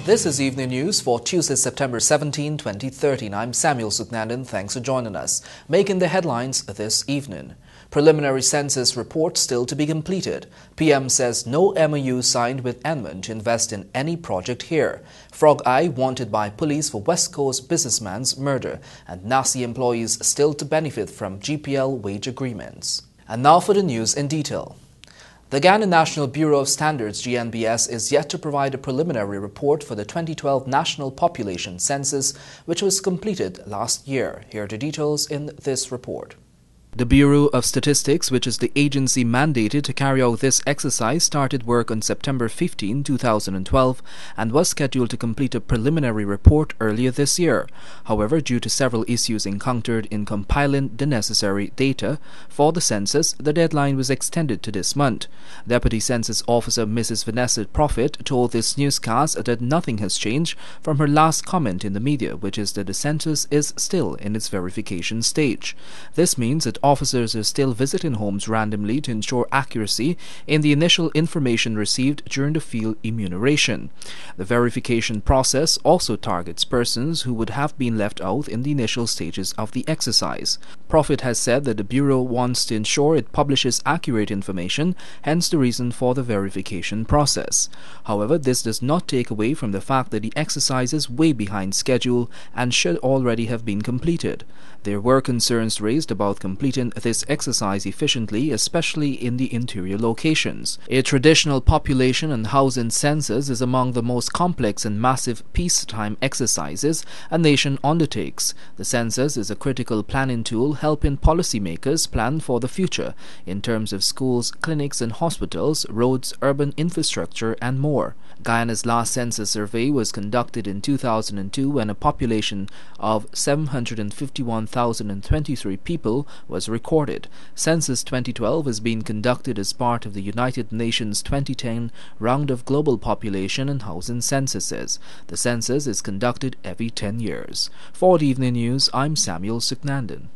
This is Evening News for Tuesday, September 17, 2013. I'm Samuel Suknandan. Thanks for joining us. Making the headlines this evening. Preliminary census report still to be completed. PM says no MOU signed with Enman to invest in any project here. Frog Eye wanted by police for West Coast businessman's murder. And NACI employees still to benefit from GPL wage agreements. And now for the news in detail. The Ghana National Bureau of Standards (GNBS) is yet to provide a preliminary report for the 2012 National Population Census, which was completed last year. Here are the details in this report. The Bureau of Statistics, which is the agency mandated to carry out this exercise, started work on September 15, 2012 and was scheduled to complete a preliminary report earlier this year. However, due to several issues encountered in compiling the necessary data for the census, the deadline was extended to this month. Deputy Census Officer Mrs. Vanessa Prophet told this newscast that nothing has changed from her last comment in the media, which is that the census is still in its verification stage. This means that officers are still visiting homes randomly to ensure accuracy in the initial information received during the field enumeration. The verification process also targets persons who would have been left out in the initial stages of the exercise. Prophet has said that the Bureau wants to ensure it publishes accurate information, hence the reason for the verification process. However, this does not take away from the fact that the exercise is way behind schedule and should already have been completed. There were concerns raised about completing this exercise efficiently, especially in the interior locations. A traditional population and housing census is among the most complex and massive peacetime exercises a nation undertakes. The census is a critical planning tool helping policymakers plan for the future in terms of schools, clinics and hospitals, roads, urban infrastructure and more. Guyana's last census survey was conducted in 2002 when a population of 751,023 people was recorded. Census 2012 is being conducted as part of the United Nations 2010 round of global population and housing censuses. The census is conducted every 10 years. For the Evening News, I'm Samuel Suknandan.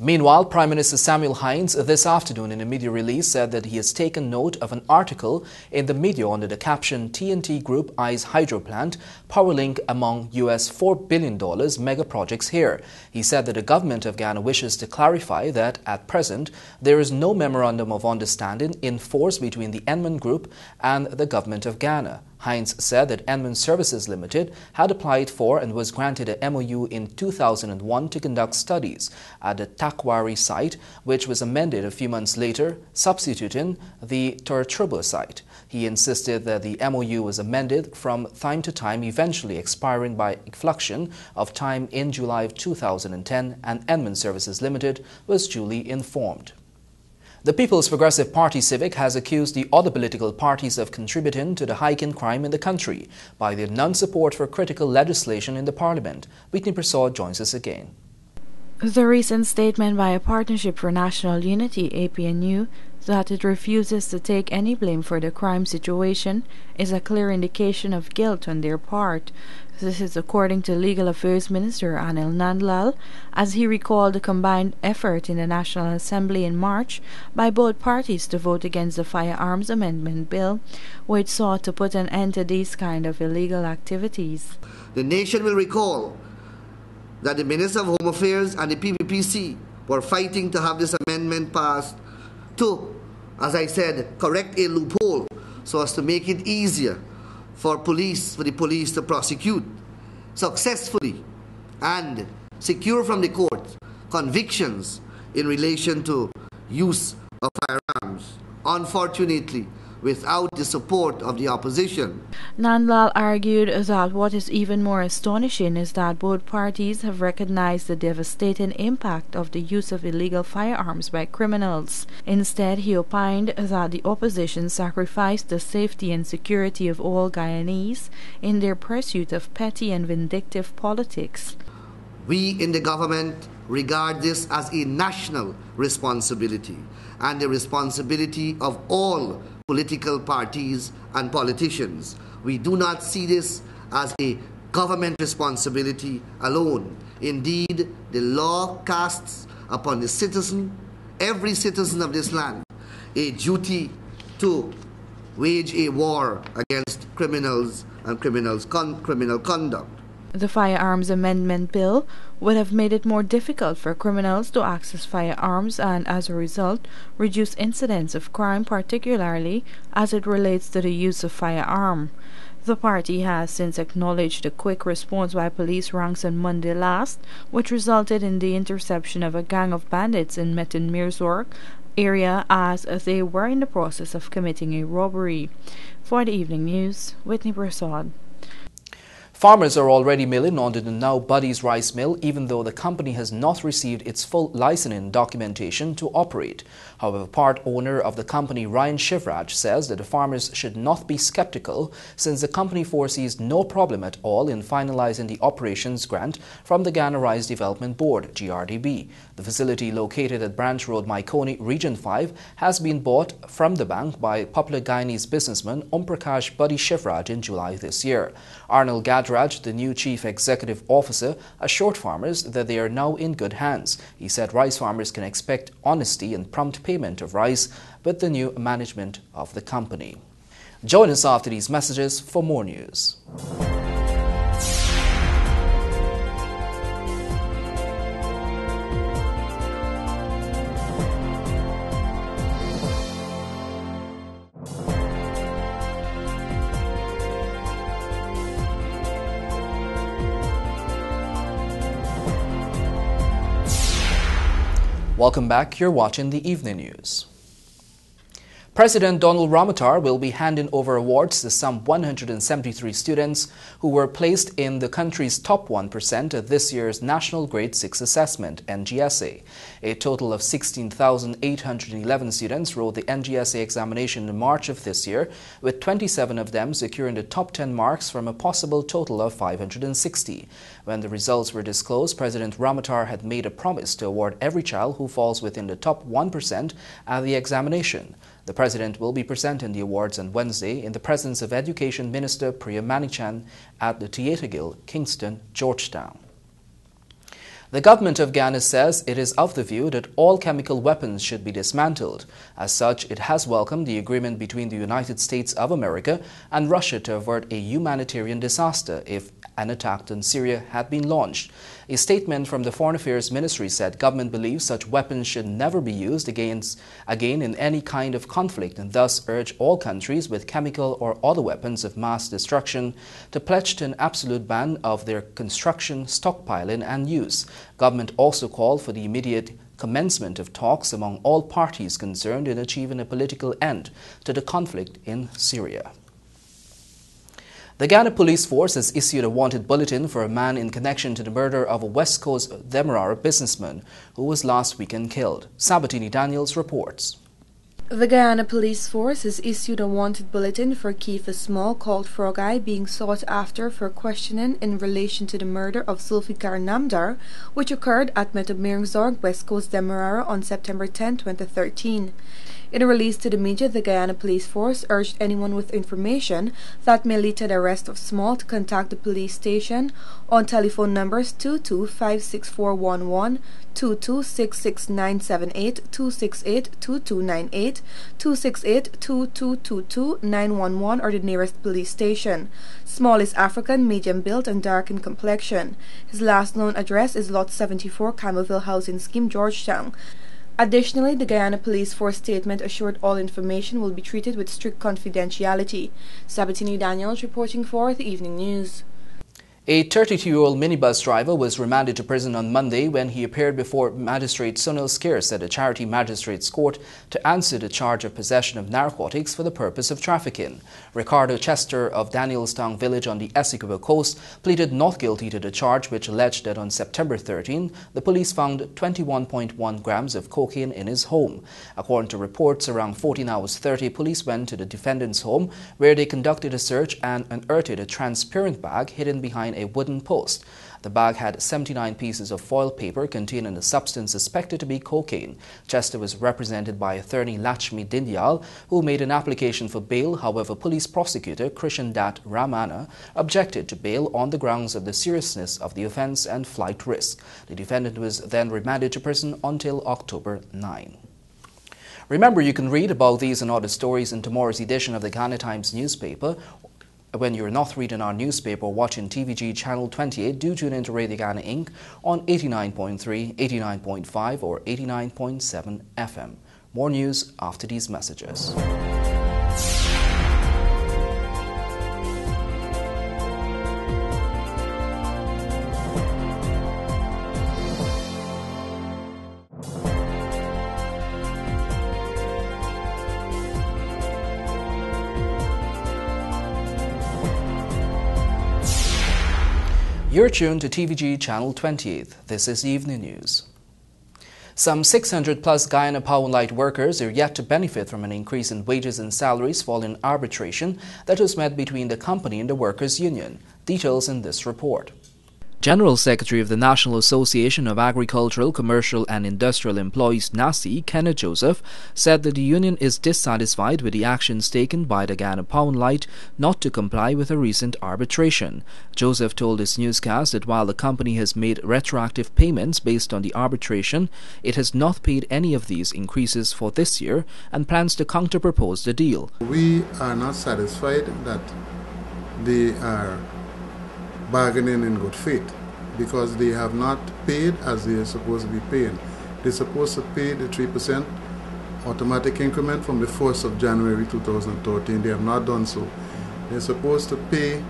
Meanwhile, Prime Minister Samuel Hinds this afternoon in a media release said that he has taken note of an article in the media under the caption TNT Group Eyes Hydro Plant, Powerlink among US $4 billion mega projects here. He said that the government of Ghana wishes to clarify that at present there is no memorandum of understanding in force between the Enman Group and the government of Ghana. Hinds said that Enman Services Limited had applied for and was granted a MOU in 2001 to conduct studies at the Takwari site, which was amended a few months later, substituting the Torotruba site. He insisted that the MOU was amended from time to time, eventually expiring by effluxion of time in July of 2010, and Enman Services Limited was duly informed. The People's Progressive Party Civic has accused the other political parties of contributing to the hike in crime in the country by their non-support for critical legislation in the parliament. Whitney Prasad joins us again. The recent statement by a Partnership for National Unity, APNU, that it refuses to take any blame for the crime situation is a clear indication of guilt on their part. This is according to Legal Affairs Minister Anil Nandlal, as he recalled the combined effort in the National Assembly in March by both parties to vote against the Firearms Amendment Bill, which sought to put an end to these kind of illegal activities. The nation will recall that the Minister of Home Affairs and the PPPC were fighting to have this amendment passed to, as I said, correct a loophole so as to make it easier for the police to prosecute successfully and secure from the court convictions in relation to use of firearms. Unfortunately, without the support of the opposition. Nandlal argued that what is even more astonishing is that both parties have recognized the devastating impact of the use of illegal firearms by criminals. Instead, he opined that the opposition sacrificed the safety and security of all Guyanese in their pursuit of petty and vindictive politics. We in the government regard this as a national responsibility and the responsibility of all political parties and politicians. We do not see this as a government responsibility alone. Indeed, the law casts upon the citizen, every citizen of this land, a duty to wage a war against criminals and criminal conduct. The Firearms Amendment Bill would have made it more difficult for criminals to access firearms and, as a result, reduce incidents of crime, particularly as it relates to the use of firearm. The party has since acknowledged a quick response by police ranks on Monday last, which resulted in the interception of a gang of bandits in Metin Mirzork area as they were in the process of committing a robbery. For the evening news, Whitney Prasad. Farmers are already milling on the Now Buddy's rice mill, even though the company has not received its full licensing documentation to operate. However, part owner of the company, Ryan Shivraj, says that the farmers should not be skeptical since the company foresees no problem at all in finalizing the operations grant from the Ghana Rice Development Board, GRDB. The facility located at Branch Road, Maikoni, Region 5, has been bought from the bank by popular Guyanese businessman Prakash Buddy Shivraj in July this year. Arnold Gadraj, the new chief executive officer, assured farmers that they are now in good hands. He said rice farmers can expect honesty and prompt payment of rice with the new management of the company. Join us after these messages for more news. Welcome back. You're watching the Evening News. President Donald Ramotar will be handing over awards to some 173 students who were placed in the country's top 1% at this year's National Grade 6 Assessment, NGSA. A total of 16,811 students wrote the NGSA examination in March of this year, with 27 of them securing the top 10 marks from a possible total of 560. When the results were disclosed, President Ramotar had made a promise to award every child who falls within the top 1% at the examination. The President will be presenting the awards on Wednesday in the presence of Education Minister Priya Manichan at the Theatre Guild, Kingston, Georgetown. The government of Ghana says it is of the view that all chemical weapons should be dismantled. As such, it has welcomed the agreement between the United States of America and Russia to avert a humanitarian disaster if an attack on Syria had been launched. A statement from the Foreign Affairs Ministry said government believes such weapons should never be used again in any kind of conflict, and thus urge all countries with chemical or other weapons of mass destruction to pledge to an absolute ban of their construction, stockpiling and use. Government also called for the immediate commencement of talks among all parties concerned in achieving a political end to the conflict in Syria. The Ghana Police Force has issued a wanted bulletin for a man in connection to the murder of a West Coast Demerara businessman who was last weekend killed. Sabatini Daniels reports. The Guyana Police Force has issued a wanted bulletin for Keith Small, called Frog Eye, being sought after for questioning in relation to the murder of Zulfikar Namdar, which occurred at Metamiringsorg, West Coast Demerara on September 10, 2013. In a release to the media, the Guyana Police Force urged anyone with information that may lead to the arrest of Small to contact the police station on telephone numbers 22-56411, 22-66978, 268-2298, 268-2222-911 or the nearest police station. Small is African, medium built and dark in complexion. His last known address is Lot 74, Campbellville Housing Scheme, Georgetown. Additionally, the Guyana Police Force statement assured all information will be treated with strict confidentiality. Sabatini Daniels reporting for the Evening News. A 32-year-old minibus driver was remanded to prison on Monday when he appeared before Magistrate Sunil Skirs at a Charity Magistrates Court to answer the charge of possession of narcotics for the purpose of trafficking. Ricardo Chester of Danielstown Village on the Essequibo coast pleaded not guilty to the charge, which alleged that on September 13, the police found 21.1 grams of cocaine in his home. According to reports, around 14 hours 30, police went to the defendant's home where they conducted a search and unearthed a transparent bag hidden behind a wooden post. The bag had 79 pieces of foil paper containing a substance suspected to be cocaine. Chester was represented by attorney Lachmi Dindyal, who made an application for bail. However, police prosecutor Krishan Dat Ramana objected to bail on the grounds of the seriousness of the offence and flight risk. The defendant was then remanded to prison until October 9. Remember, you can read about these and other stories in tomorrow's edition of the Ghana Times newspaper. When you're not reading our newspaper or watching TVG Channel 28, do tune into Radio Ghana Inc. on 89.3, 89.5 or 89.7 FM. More news after these messages. You're tuned to TVG Channel 28. This is Evening News. Some 600 plus Guyana Power and Light workers are yet to benefit from an increase in wages and salaries following arbitration that was met between the company and the workers' union. Details in this report. General Secretary of the National Association of Agricultural, Commercial and Industrial Employees, NACI, Kenneth Joseph, said that the union is dissatisfied with the actions taken by the Guyana Power and Light not to comply with a recent arbitration. Joseph told his newscast that while the company has made retroactive payments based on the arbitration, it has not paid any of these increases for this year and plans to counter-propose the deal. We are not satisfied that they are bargaining in good faith because they have not paid as they are supposed to be paying. They're supposed to pay the 3% automatic increment from the 1st of January 2013. They have not done so. They're supposed to pay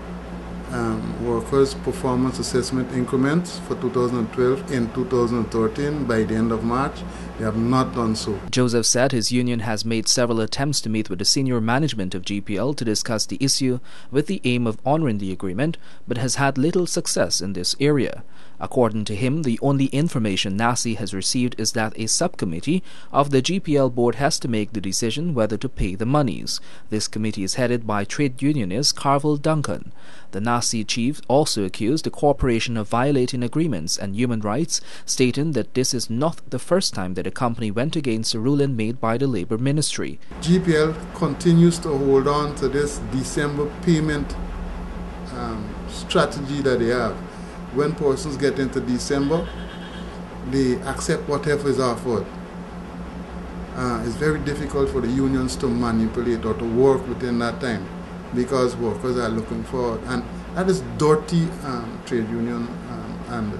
workers' performance assessment increments for 2012 in 2013 by the end of March. They have not done so. Joseph said his union has made several attempts to meet with the senior management of GPL to discuss the issue with the aim of honoring the agreement, but has had little success in this area. According to him, the only information NACI has received is that a subcommittee of the GPL board has to make the decision whether to pay the monies. This committee is headed by trade unionist Carvel Duncan. The NACI chief also accused the corporation of violating agreements and human rights, stating that this is not the first time that the company went against a ruling made by the Labour Ministry. GPL continues to hold on to this December payment strategy that they have. When persons get into December, they accept whatever is offered. It's very difficult for the unions to manipulate or to work within that time because workers are looking for, and that is dirty trade union and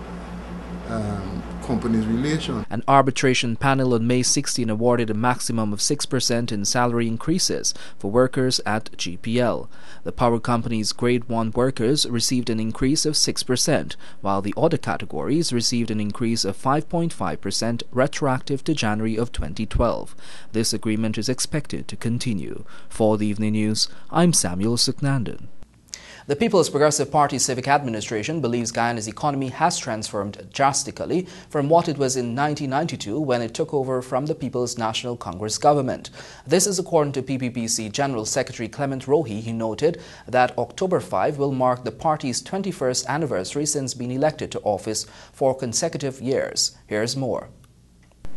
companies' relation. An arbitration panel on May 16 awarded a maximum of 6% in salary increases for workers at GPL. The power company's Grade 1 workers received an increase of 6%, while the other categories received an increase of 5.5% retroactive to January of 2012. This agreement is expected to continue. For the Evening News, I'm Samuel Suknandan. The People's Progressive Party Civic Administration believes Guyana's economy has transformed drastically from what it was in 1992 when it took over from the People's National Congress government. This is according to PPPC General Secretary Clement Rohi. He noted that October 5 will mark the party's 21st anniversary since being elected to office for consecutive years. Here's more.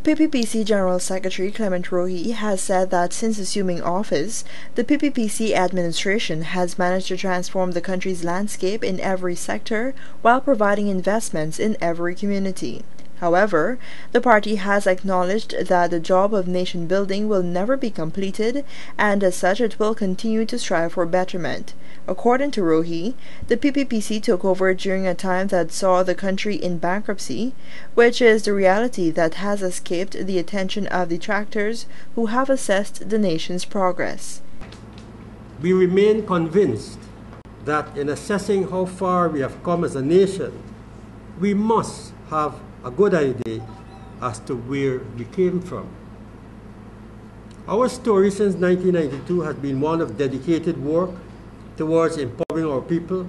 PPPC General Secretary Clement Rohi has said that since assuming office, the PPPC administration has managed to transform the country's landscape in every sector while providing investments in every community. However, the party has acknowledged that the job of nation building will never be completed, and as such it will continue to strive for betterment. According to Rohi, the PPPC took over during a time that saw the country in bankruptcy, which is the reality that has escaped the attention of detractors who have assessed the nation's progress. We remain convinced that in assessing how far we have come as a nation, we must have a good idea as to where we came from. Our story since 1992 has been one of dedicated work towards empowering our people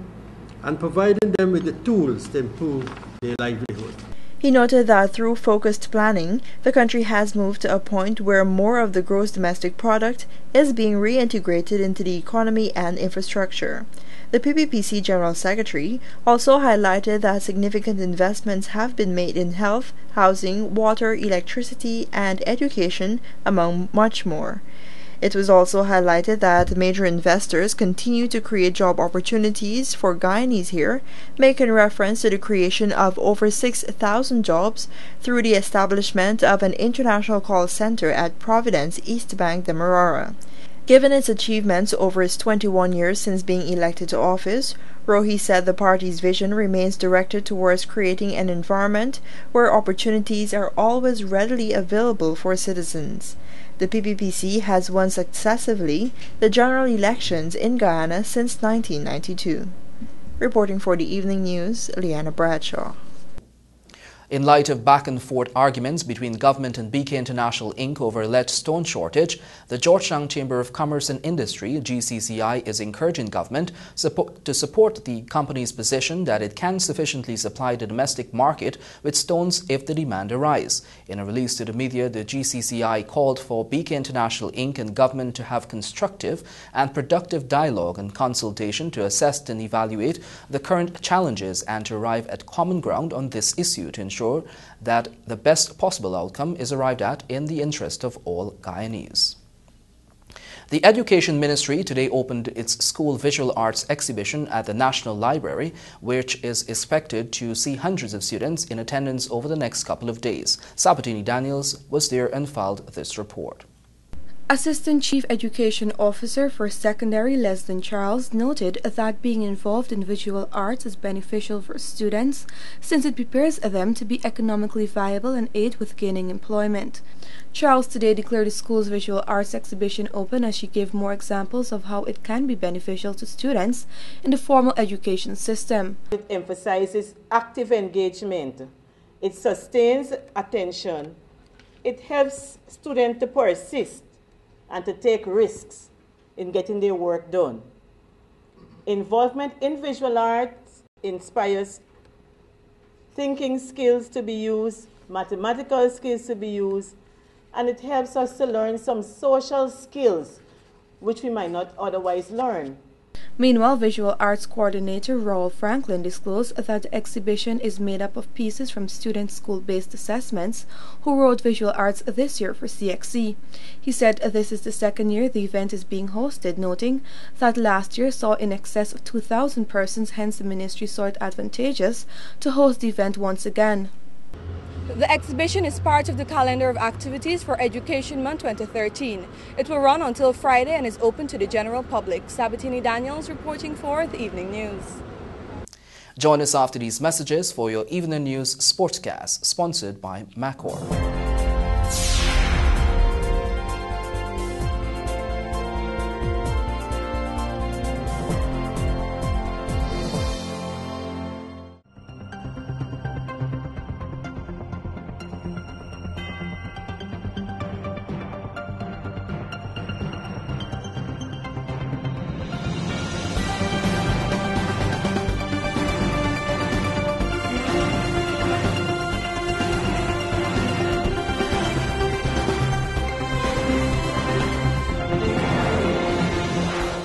and providing them with the tools to improve their livelihood. He noted that through focused planning, the country has moved to a point where more of the gross domestic product is being reintegrated into the economy and infrastructure. The PPPC General Secretary also highlighted that significant investments have been made in health, housing, water, electricity, and education, among much more. It was also highlighted that major investors continue to create job opportunities for Guyanese here, making reference to the creation of over 6,000 jobs through the establishment of an international call center at Providence, East Bank, Demerara. Given its achievements over its 21 years since being elected to office, Rohi said the party's vision remains directed towards creating an environment where opportunities are always readily available for citizens. The PPPC has won successively the general elections in Guyana since 1992. Reporting for the Evening News, Leanna Bradshaw. In light of back-and-forth arguments between government and BK International Inc. over alleged stone shortage, the Georgetown Chamber of Commerce and Industry, GCCI, is encouraging government to support the company's position that it can sufficiently supply the domestic market with stones if the demand arises. In a release to the media, the GCCI called for BK International Inc. and government to have constructive and productive dialogue and consultation to assess and evaluate the current challenges and to arrive at common ground on this issue to ensure that the best possible outcome is arrived at in the interest of all Guyanese. The Education Ministry today opened its School Visual Arts exhibition at the National Library, which is expected to see hundreds of students in attendance over the next couple of days. Sabatini Daniels was there and filed this report. Assistant Chief Education Officer for Secondary Leslie Charles noted that being involved in visual arts is beneficial for students since it prepares them to be economically viable and aid with gaining employment. Charles today declared the school's visual arts exhibition open as she gave more examples of how it can be beneficial to students in the formal education system. It emphasizes active engagement. It sustains attention. It helps students to persist and to take risks in getting their work done. Involvement in visual arts inspires thinking skills to be used, mathematical skills to be used, and it helps us to learn some social skills which we might not otherwise learn. Meanwhile, Visual Arts Coordinator Raul Franklin disclosed that the exhibition is made up of pieces from student school-based assessments who wrote visual arts this year for CXC. He said this is the second year the event is being hosted, noting that last year saw in excess of 2,000 persons, hence the ministry saw it advantageous to host the event once again. The exhibition is part of the calendar of activities for Education Month 2013. It will run until Friday and is open to the general public. Sabatini Daniels reporting for the Evening News. Join us after these messages for your Evening News Sportscast, sponsored by Macor.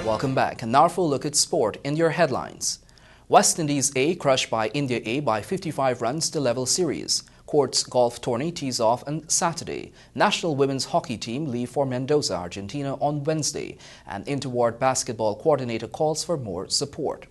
Welcome back. And now for a look at sport in your headlines. West Indies A crushed by India A by 55 runs to level series. Courts golf tourney tees off on Saturday. National women's hockey team leave for Mendoza, Argentina on Wednesday. And Interward basketball coordinator calls for more support.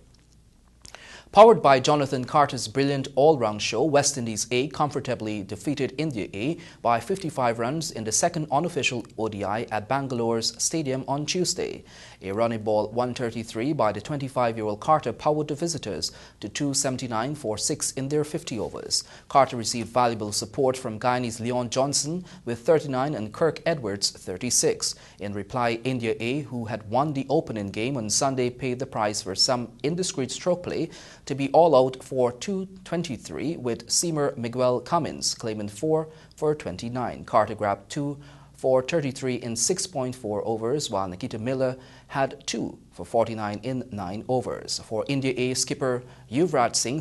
Powered by Jonathan Carter's brilliant all-round show, West Indies A comfortably defeated India A by 55 runs in the second unofficial ODI at Bangalore's stadium on Tuesday. A running ball 133 by the 25-year-old Carter powered the visitors to 279 for 6 in their 50 overs. Carter received valuable support from Guyanese Leon Johnson with 39 and Kirk Edwards 36. In reply, India A, who had won the opening game on Sunday, paid the price for some indiscreet stroke play to be all out for 223, with seamer Miguel Cummins claiming 4 for 29. Carter grabbed 2 for 33 in 6.4 overs, while Nikita Miller had 2 for 49 in 9 overs. For India A, skipper Yuvraj Singh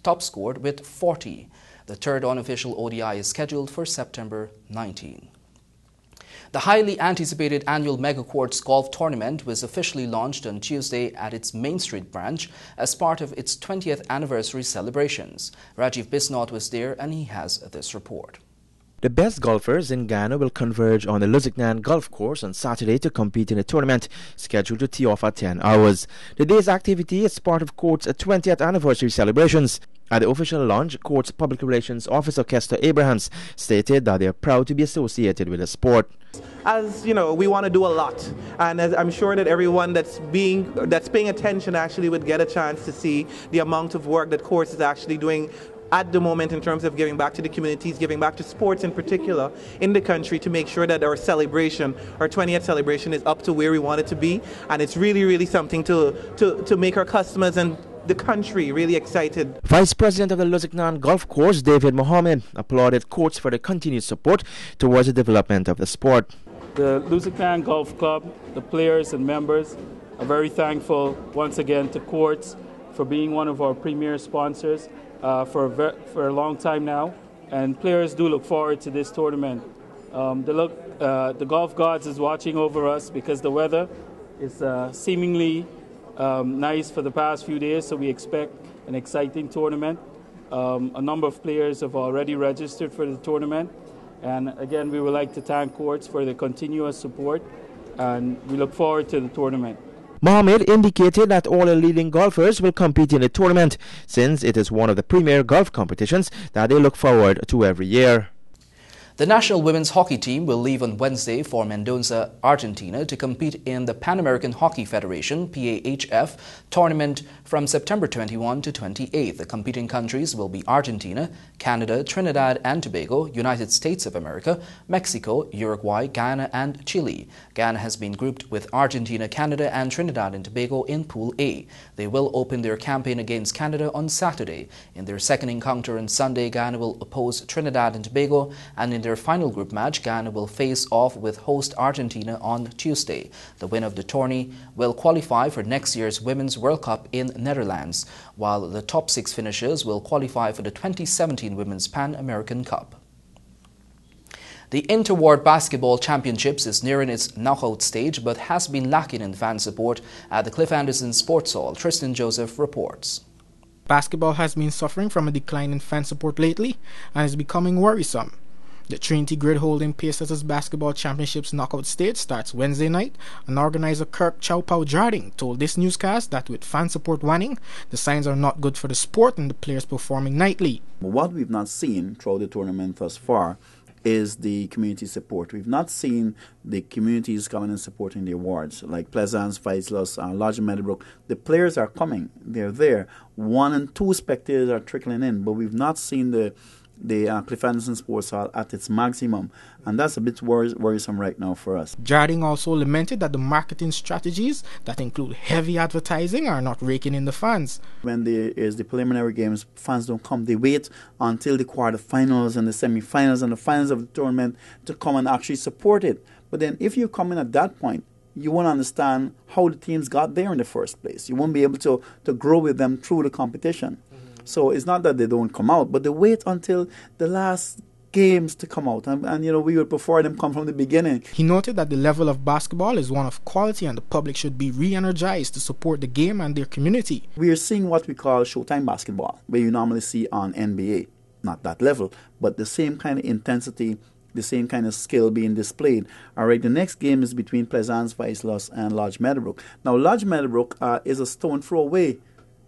top scored with 40. The third unofficial ODI is scheduled for September 19. The highly anticipated annual Mega Quartz Golf Tournament was officially launched on Tuesday at its Main Street branch as part of its 20th anniversary celebrations. Rajiv Bisnath was there and he has this report. The best golfers in Ghana will converge on the Lusignan Golf Course on Saturday to compete in a tournament scheduled to tee off at 10 hours. The day's activity is part of Court's 20th anniversary celebrations. At the official launch, Court's Public Relations Officer Kester Abrahams stated that they are proud to be associated with the sport. As you know, we want to do a lot, and as I'm sure that everyone that's paying attention actually would get a chance to see the amount of work that Courts is actually doing at the moment in terms of giving back to the communities, giving back to sports in particular in the country to make sure that our celebration, our 20th celebration, is up to where we want it to be, and it's really, really something to make our customers and the country really excited. Vice President of the Lusignan Golf Course, David Mohammed, applauded Courts for their continued support towards the development of the sport. The Lusignan Golf Club, the players and members are very thankful once again to Courts for being one of our premier sponsors for a long time now, and players do look forward to this tournament. The golf gods is watching over us because the weather is seemingly nice for the past few days, so we expect an exciting tournament. A number of players have already registered for the tournament, and again we would like to thank Courts for the continuous support, and we look forward to the tournament. Mohammed indicated that all the leading golfers will compete in the tournament, since it is one of the premier golf competitions that they look forward to every year. The national women's hockey team will leave on Wednesday for Mendoza, Argentina to compete in the Pan American Hockey Federation (PAHF) tournament from September 21 to 28. The competing countries will be Argentina, Canada, Trinidad and Tobago, United States of America, Mexico, Uruguay, Guyana and Chile. Ghana has been grouped with Argentina, Canada and Trinidad and Tobago in Pool A. They will open their campaign against Canada on Saturday. In their second encounter on Sunday, Ghana will oppose Trinidad and Tobago, and in their final group match, Ghana will face off with host Argentina on Tuesday. The winner of the tourney will qualify for next year's Women's World Cup in Netherlands, while the top 6 finishers will qualify for the 2017 Women's Pan American Cup. The Interward Basketball Championships is nearing its knockout stage but has been lacking in fan support at the Cliff Anderson Sports Hall. Tristan Joseph reports. Basketball has been suffering from a decline in fan support lately and is becoming worrisome. The Trinity Grid holding Pacers Basketball Championships knockout stage starts Wednesday night, and organizer Kirk Chowpao Jarding told this newscast that with fan support waning, the signs are not good for the sport and the players performing nightly. What we've not seen throughout the tournament thus far is the community support. We've not seen the communities coming and supporting the awards, like Plaisance, Vizsla, Lodge Meadowbrook. The players are coming, they're there. 1 and 2 spectators are trickling in, but we've not seen the Cliff Anderson Sports Hall at its maximum, and that's a bit worrisome right now for us. Jarding also lamented that the marketing strategies that include heavy advertising are not raking in the fans. When there is the preliminary games, fans don't come. They wait until the quarterfinals and the semifinals and the finals of the tournament to come and actually support it. But then if you come in at that point, you won't understand how the teams got there in the first place. You won't be able to grow with them through the competition. So it's not that they don't come out, but they wait until the last games to come out. And we would prefer them come from the beginning. He noted that the level of basketball is one of quality and the public should be re-energized to support the game and their community. We are seeing what we call Showtime basketball, where you normally see on NBA. Not that level, but the same kind of intensity, the same kind of skill being displayed. All right, the next game is between Plaisance, Vizsla and Lodge Meadowbrook. Now, Lodge Meadowbrook is a stone throw away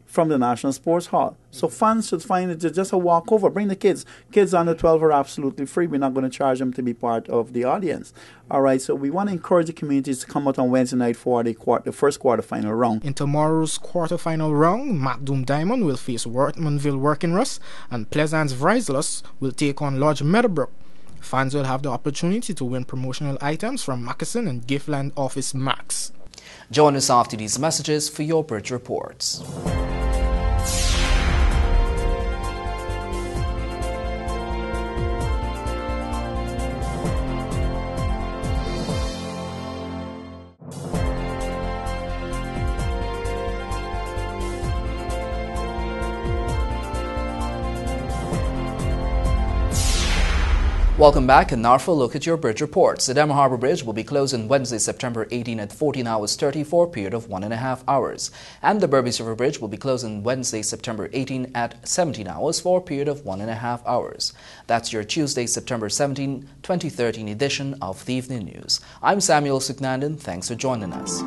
from the National Sports Hall. So fans should find it just a walk over. Bring the kids. Kids under 12 are absolutely free. We're not going to charge them to be part of the audience. All right, so we want to encourage the communities to come out on Wednesday night for the first quarterfinal round. In tomorrow's quarterfinal round, MacDoom Diamond will face Wortmanville Working Russ, and Plaisance Vizsla will take on Lodge Meadowbrook. Fans will have the opportunity to win promotional items from Moccasin and Giftland Office Max. Join us after these messages for your bridge reports. Welcome back, and now for a look at your bridge reports. The Demo Harbour Bridge will be closed on Wednesday, September 18 at 14 hours 30 for a period of 1.5 hours. And the Berbice River Bridge will be closed on Wednesday, September 18 at 17 hours for a period of 1.5 hours. That's your Tuesday, September 17, 2013 edition of the Evening News. I'm Samuel Suknandon. Thanks for joining us.